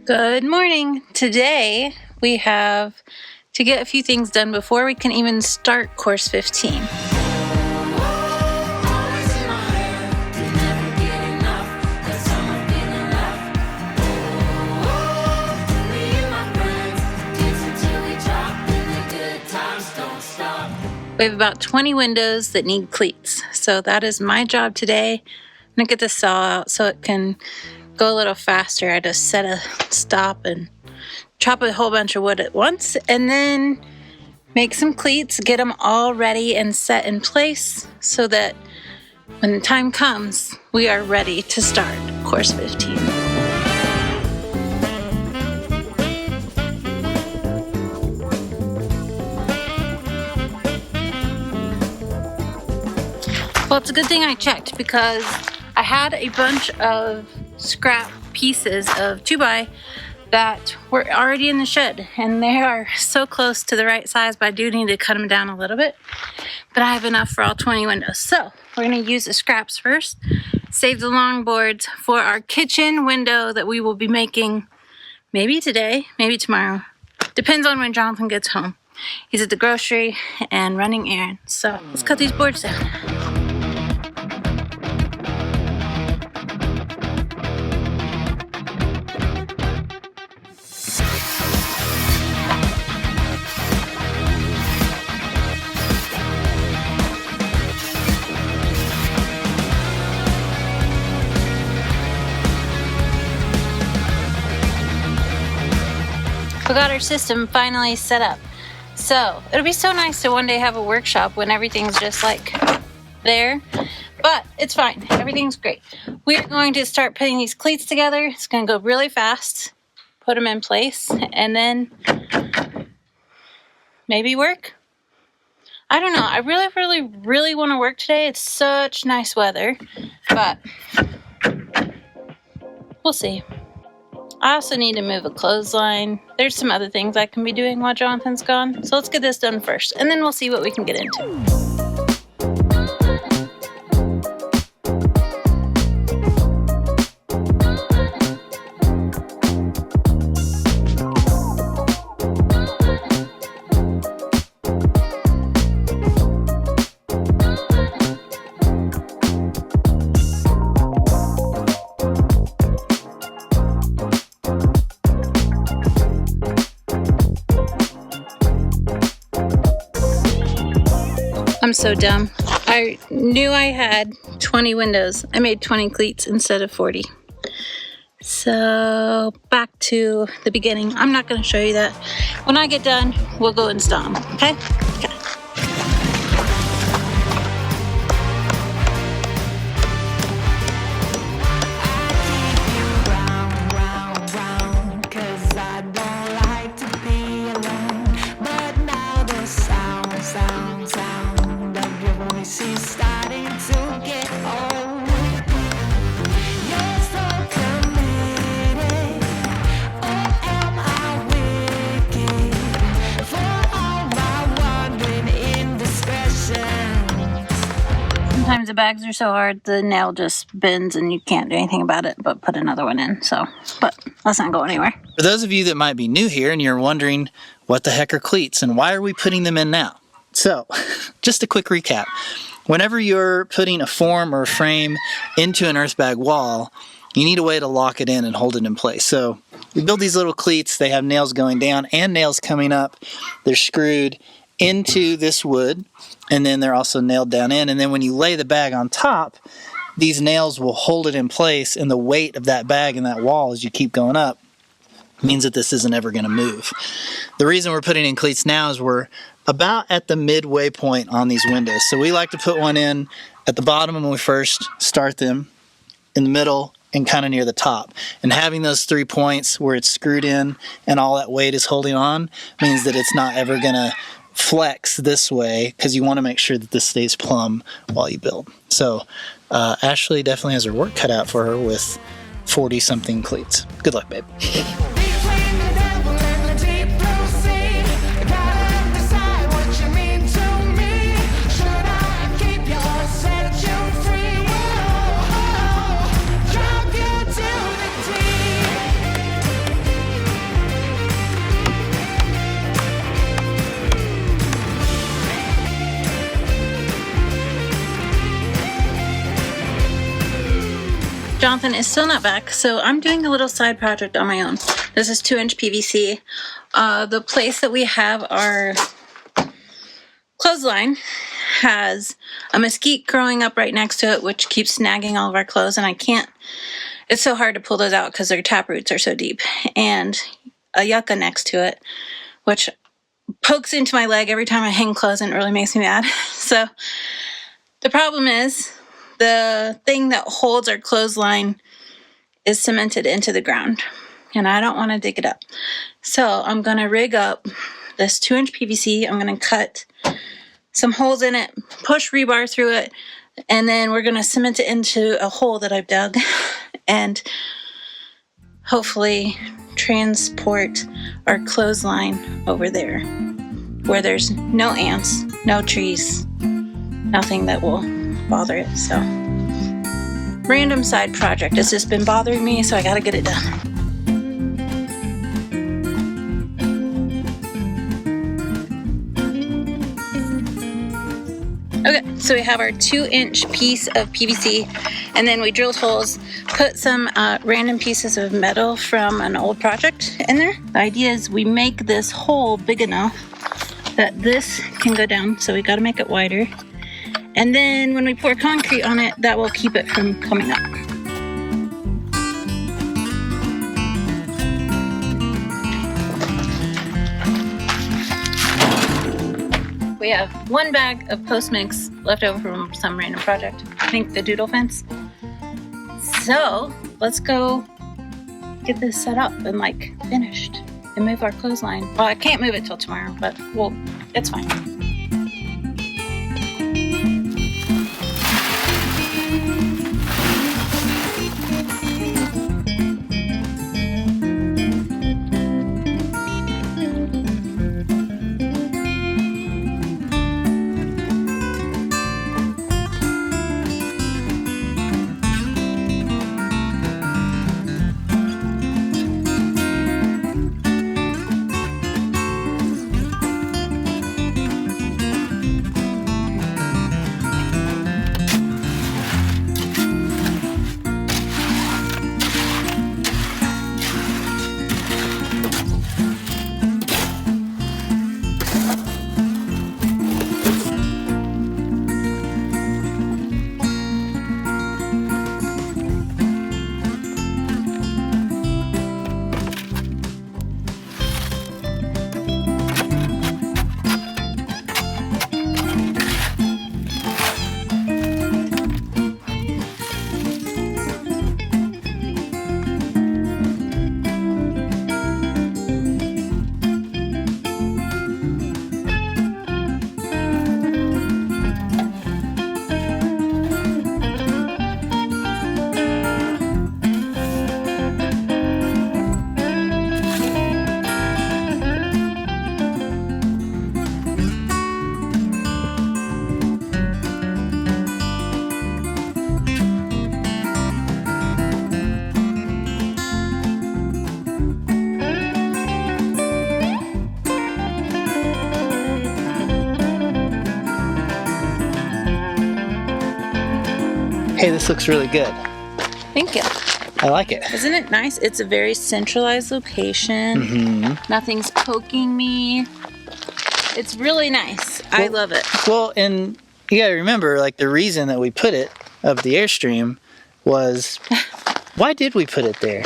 Good morning. Today we have to get a few things done before we can even start course 15. We have about 20 windows that need cleats. So that is my job today. I'm gonna get the saw out so it can go a little faster. I just set a stop and chop a whole bunch of wood at once and then make some cleats, get them all ready and set in place so that when the time comes, we are ready to start course 15. Well, it's a good thing I checked because I had a bunch of scrap pieces of 2x that were already in the shed, and they are so close to the right size, but I do need to cut them down a little bit. But I have enough for all 20 windows. So we're going to use the scraps first, save the long boards for our kitchen window that we will be making maybe today, maybe tomorrow. Depends on when Jonathan gets home. He's at the grocery and running errands. So let's cut these boards down. We got our system finally set up. So it'll be so nice to one day have a workshop when everything's just like there, but it's fine. Everything's great. We're going to start putting these cleats together. It's going to go really fast. Put them in place and then maybe work. I don't know. I really want to work today. It's such nice weather, but we'll see. I also need to move a clothesline. There's some other things I can be doing while Jonathan's gone. So let's get this done first, and then we'll see what we can get into. I'm so dumb. I knew I had 20 windows. I made 20 cleats instead of 40. So back to the beginning. I'm not going to show you that. When I get done, we'll go install them, okay? Okay. Sometimes the bags are so hard, the nail just bends and you can't do anything about it but put another one in. So, but let's not go anywhere. For those of you that might be new here and you're wondering what the heck are cleats and why are we putting them in now? So, just a quick recap. Whenever you're putting a form or a frame into an earthbag wall, you need a way to lock it in and hold it in place. So we build these little cleats. They have nails going down and nails coming up. They're screwed into this wood, and then they're also nailed down in. And then when you lay the bag on top, these nails will hold it in place, and the weight of that bag and that wall as you keep going up means that this isn't ever going to move. The reason we're putting in cleats now is we're about at the midway point on these windows. So we like to put one in at the bottom when we first start them, in the middle, and kind of near the top. And having those 3 points where it's screwed in and all that weight is holding on means that it's not ever going to flex this way, because you want to make sure that this stays plumb while you build. So Ashely definitely has her work cut out for her with 40-something cleats. Good luck, babe. Jonathan is still not back, so I'm doing a little side project on my own. This is 2-inch PVC. The place that we have our clothesline has a mesquite growing up right next to it, which keeps snagging all of our clothes, and I can't. It's so hard to pull those out because their tap roots are so deep. And a yucca next to it, which pokes into my leg every time I hang clothes, and it really makes me mad. So the problem is the thing that holds our clothesline is cemented into the ground, and I don't want to dig it up. So I'm going to rig up this 2-inch PVC. I'm going to cut some holes in it, push rebar through it, and then we're going to cement it into a hole that I've dug and hopefully transport our clothesline over there where there's no ants, no trees, nothing that will bother it. So random side project. It's just been bothering me, so I gotta get it done. Okay, so we have our 2-inch piece of PVC, and then we drilled holes, put some random pieces of metal from an old project in there. The idea is we make this hole big enough that this can go down, so we gotta make it wider. And then when we pour concrete on it, that will keep it from coming up. We have 1 bag of post mix left over from some random project. I think the doodle fence. So let's go get this set up and finished and move our clothesline. Well, I can't move it till tomorrow, but it's fine. Hey, this looks really good. Thank you. I like it. Isn't it nice? It's a very centralized location. Mm-hmm. Nothing's poking me. It's really nice. I love it. Well, and you gotta remember, the reason that we put it of the Airstream was, why did we put it there?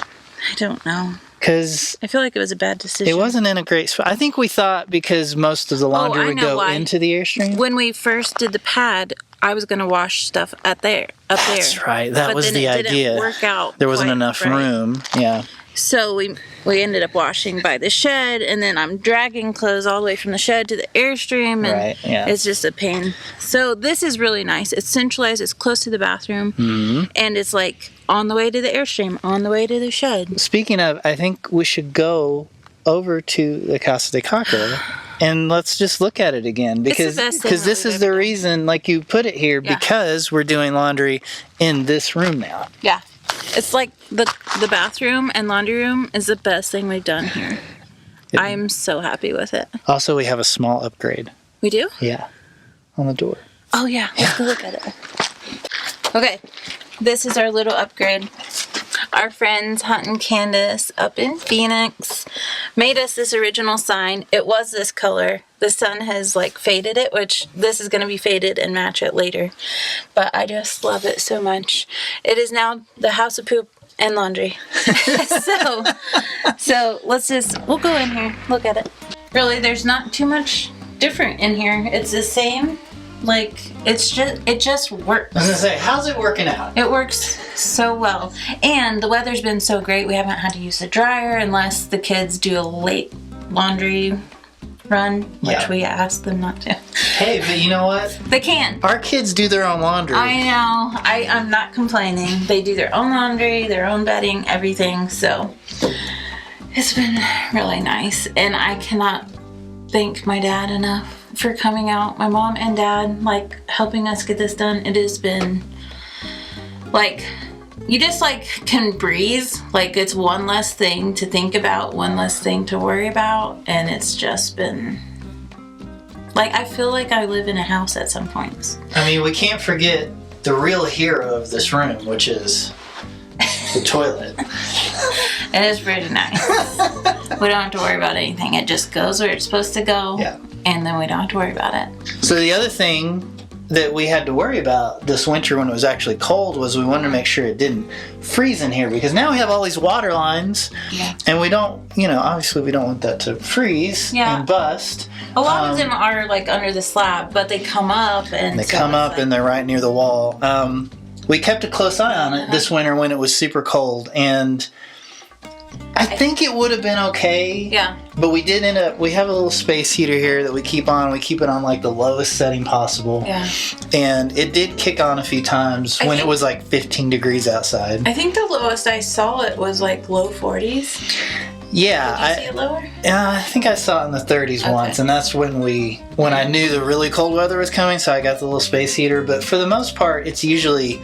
I don't know. Because I feel like it was a bad decision. it wasn't in a great spot. I think we thought because most of the laundry would go into the Airstream. When we first did the pad, I was going to wash stuff up there. That's right. That was the idea. Didn't work out. There wasn't enough room. Yeah. So we ended up washing by the shed, and then I'm dragging clothes all the way from the shed to the Airstream, and it's just a pain. So this is really nice. It's centralized. It's close to the bathroom, and it's on the way to the Airstream, on the way to the shed. Speaking of, I think we should go over to the Casa de Caca and let's just look at it again, because this is the reason, you put it here, because we're doing laundry in this room now. Yeah. It's the bathroom and laundry room is the best thing we've done here. I'm so happy with it. Also, we have a small upgrade. We do? Yeah. On the door. Oh, yeah. Let's go look at it. Okay. This is our little upgrade. Our friends Hunt and Candace up in Phoenix made us this original sign. It was this color. The sun has like faded it, which this is going to be faded and match it later. But I just love it so much. It is now the house of poop and laundry. so we'll go in here, look at it. Really, there's not too much different in here. It's the same. Like, it just works. I was gonna say, how's it working out? It works so well. And the weather's been so great, we haven't had to use the dryer unless the kids do a late laundry run, which we ask them not to. Hey, but you know what? They can. Our kids do their own laundry. I know. I'm not complaining. They do their own laundry, their own bedding, everything. So it's been really nice. And I cannot thank my dad enough for coming out. My mom and dad, like, helping us get this done. It has been, like, you just, like, can breathe. Like, it's one less thing to think about, one less thing to worry about. And it's just been, like, I feel like I live in a house at some points. I mean, we can't forget the real hero of this room, which is the toilet. It is pretty nice. We don't have to worry about anything. It just goes where it's supposed to go. Yeah. And then we don't have to worry about it. So the other thing that we had to worry about this winter when it was actually cold was we wanted to make sure it didn't freeze in here, because now we have all these water lines, and we don't, obviously we don't want that to freeze and bust. A lot of them are like under the slab, but they come up and and they're right near the wall. We kept a close eye on it this winter when it was super cold, and I think it would have been okay. Yeah. But we did end up, we have a little space heater here that we keep on. We keep it on like the lowest setting possible. Yeah. And it did kick on a few times when it was like 15 degrees outside. I think the lowest I saw it was like low 40s. Yeah. Did you see it lower? Yeah, I think I saw it in the 30s once, and that's when I knew the really cold weather was coming, so I got the little space heater. But for the most part, it's usually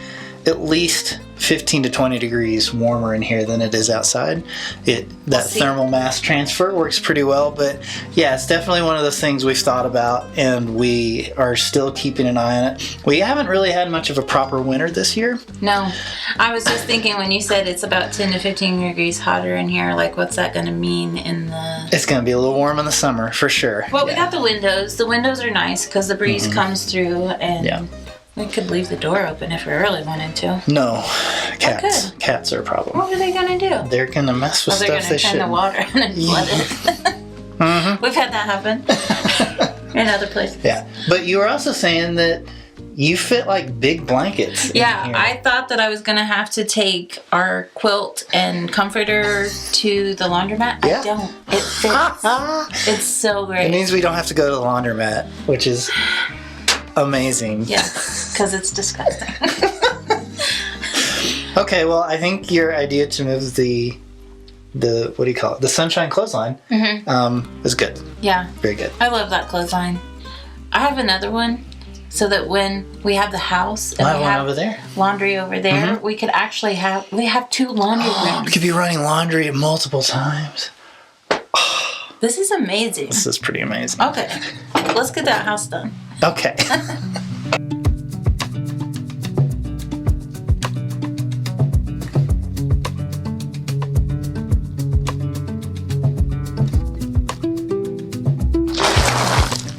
at least 15 to 20 degrees warmer in here than it is outside. Thermal mass transfer works pretty well, but yeah, it's definitely one of those things we've thought about, and we are still keeping an eye on it. We haven't really had much of a proper winter this year. No. I was just thinking when you said it's about 10 to 15 degrees hotter in here, like, what's that going to mean in the... It's going to be a little warm in the summer, for sure. Well, we got the windows. The windows are nice because the breeze comes through, and we could leave the door open if we really wanted to. No. Cats. Cats are a problem. What are they going to do? They're going to mess with stuff they shouldn't. They're going to turn the water and flood it. We've had that happen in other places. Yeah. But you were also saying that you fit like big blankets. Yeah, I thought that I was going to have to take our quilt and comforter to the laundromat. Yeah. I don't. It fits. It's so great. It means we don't have to go to the laundromat, which is amazing. Yeah, because it's disgusting. Okay, well, I think your idea to move the what do you call it? The sunshine clothesline is good. Yeah. Very good. I love that clothesline. I have another one so that when we have the house and we have over there. Laundry over there, we could actually have 2 laundry rooms. We could be running laundry multiple times. This is amazing. This is pretty amazing. Okay. Let's get that house done. Okay.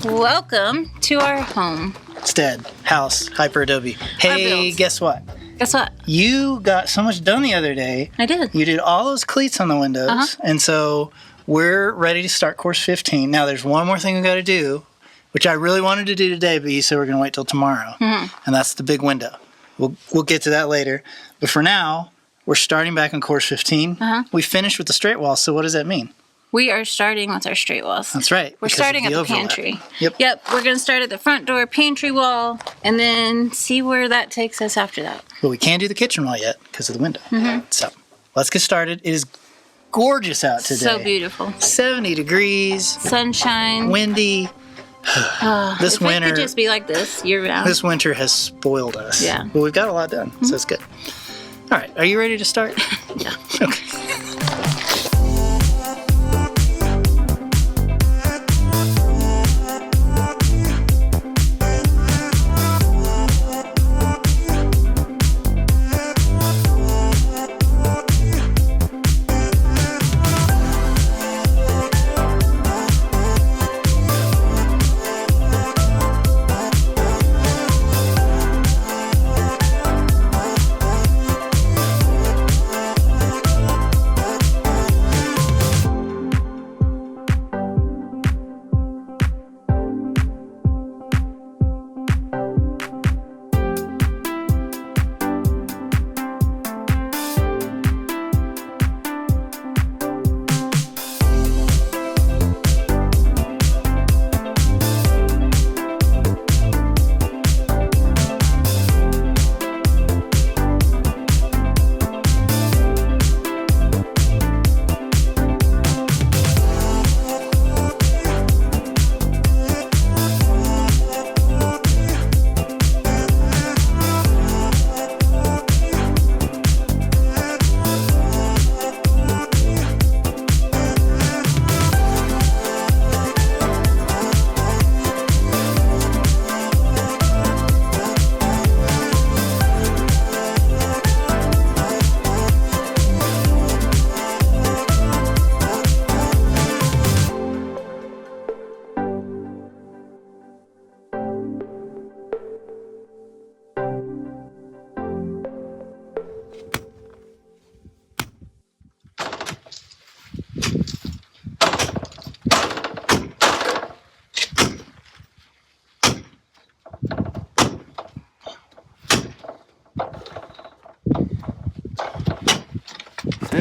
Welcome to our home. Stead, house, hyperadobe. Hey, guess what? Guess what? You got so much done the other day. I did. You did all those cleats on the windows, and so we're ready to start course 15. Now, there's one more thing we got to do, which I really wanted to do today, but you said we're going to wait till tomorrow, and that's the big window. We'll get to that later, but for now, we're starting back on course 15. We finished with the straight wall, so what does that mean? We are starting with our straight walls. That's right. We're starting at the pantry. Yep. We're going to start at the front door pantry wall and then see where that takes us after that. But we can't do the kitchen wall yet because of the window. So let's get started. It is gorgeous out today. So beautiful. 70 degrees. Sunshine. Windy. This winter. It could just be like this year round. This winter has spoiled us. Yeah. But we've got a lot done, so it's good. All right. Are you ready to start? Yeah. Okay.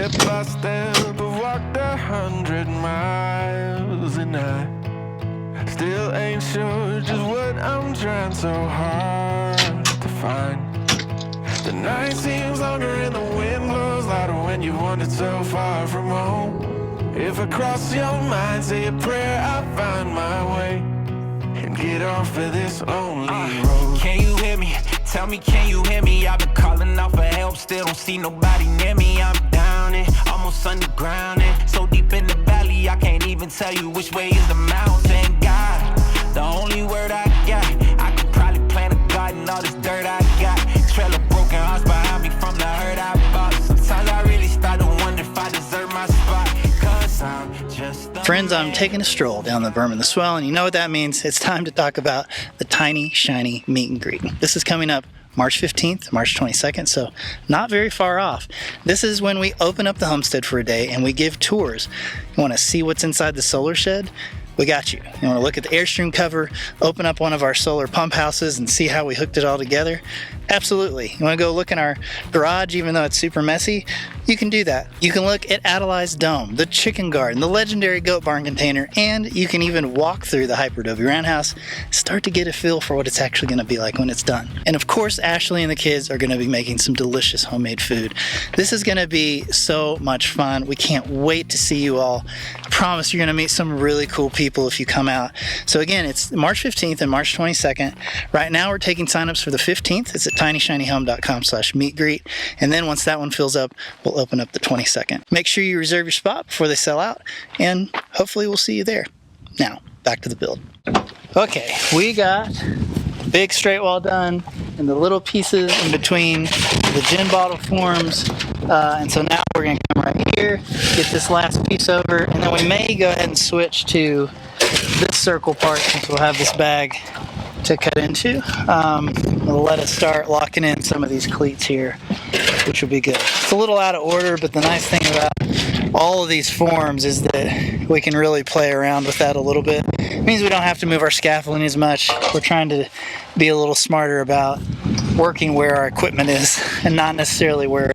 Step by step, I've walked 100 miles, and I still ain't sure just what I'm trying so hard to find. The night seems longer and the wind blows louder when you wandered so far from home. If I cross your mind, say a prayer, I find my way and get off of this lonely road. Can you hear me? Tell me, can you hear me? I've been calling out for help, still don't see nobody near me. I'm down it, almost underground it, so deep in the valley I can't even tell you which way is the mountain. God, the only word I got, I could probably plant a garden, all this dirt I got. Trail of broken hearts behind me from the hurt I bought. Sometimes I really start to wonder if I deserve my spot, 'cause I'm just Friends, I'm taking a stroll down the berm and the swell, and you know what that means. It's time to talk about the Tiny Shiny meet and greet. This is coming up March 15th, March 22nd, so not very far off. This is when we open up the homestead for a day and we give tours. You want to see what's inside the solar shed? We got you. You want to look at the Airstream cover, open up one of our solar pump houses and see how we hooked it all together? Absolutely. You want to go look in our garage even though it's super messy? You can do that. You can look at Ashely's dome, the chicken garden, the legendary goat barn container, and you can even walk through the hyperadobe roundhouse, start to get a feel for what it's actually going to be like when it's done. And of course, Ashely and the kids are going to be making some delicious homemade food. This is going to be so much fun. We can't wait to see you all. I promise you're going to meet some really cool people if you come out. So again, it's March 15th and March 22nd. Right now we're taking signups for the 15th. It's at tinyshinyhome.com/meetgreet. And then once that one fills up, we'll open up the 22nd. Make sure you reserve your spot before they sell out, and hopefully we'll see you there. Now, back to the build. Okay, we got the big straight wall done and the little pieces in between the gin bottle forms. And so now we're going to come right here, get this last piece over, and then we may go ahead and switch to this circle part since we'll have this bag to cut into. It'll let us start locking in some of these cleats here, which will be good. It's a little out of order, but the nice thing about all of these forms is that we can really play around with that a little bit. It means we don't have to move our scaffolding as much. We're trying to be a little smarter about working where our equipment is and not necessarily where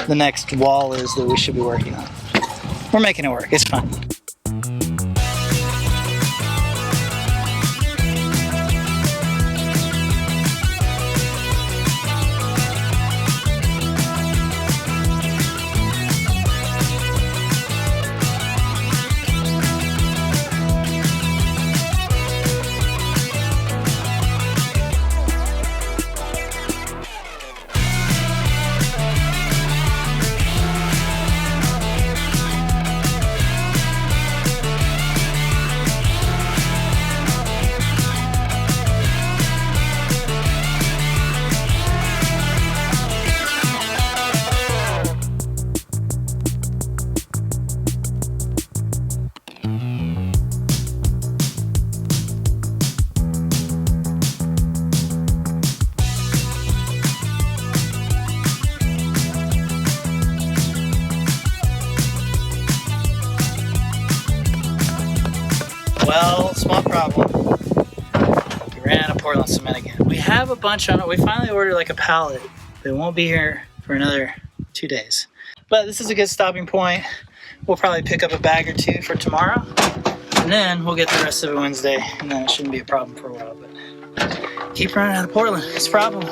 the next wall is that we should be working on. We're making it work. It's fun. Well, small problem. We ran out of Portland cement again. We have a bunch on it. We finally ordered like a pallet. They won't be here for another 2 days. But this is a good stopping point. We'll probably pick up a bag or two for tomorrow. And then we'll get the rest of it Wednesday. And then it shouldn't be a problem for a while. But keep running out of Portland. It's a problem.